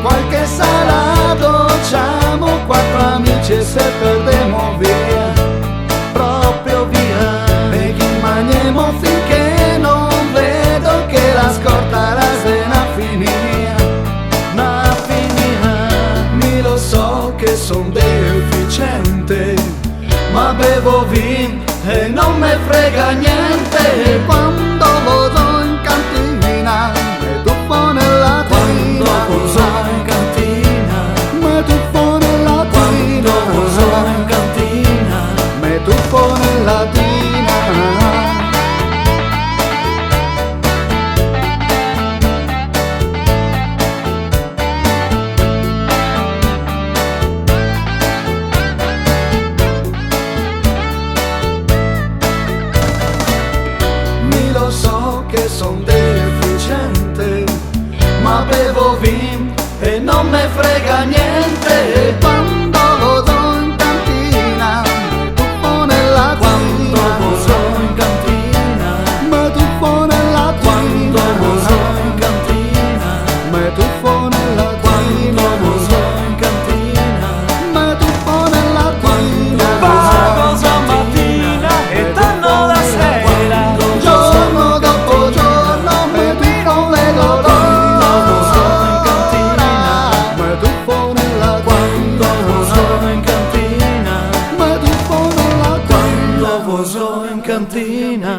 qualche salato, siamo quattro amici e se perdiamo via, proprio via. E chi maniamo finché non vedo che la scorta la sena finia, ma finia. Mi lo so che son deficiente, ma bevo vin e non me frega niente. Quando vado in cantina me tuffo nella tina. Quando vado in cantina Me tuffo nella tina. Quando vado in cantina Me tuffo nella tina. Mi lo so che son deficiente, ma bevo vin e non me frega niente. Quando vado in cantina me tuffo nella Quando tina. vado in cantina Me tuffo nella Quando tina. vado in cantina Me tuffo nella Quando tina. vado in cantina Me tuffo nella tina. Pago stamattina e torno la sera. Giorno dopo giorno me tuffo nella tina. Me tuffo nella Quando vado in cantina Me tuffo nella Quando vado in cantina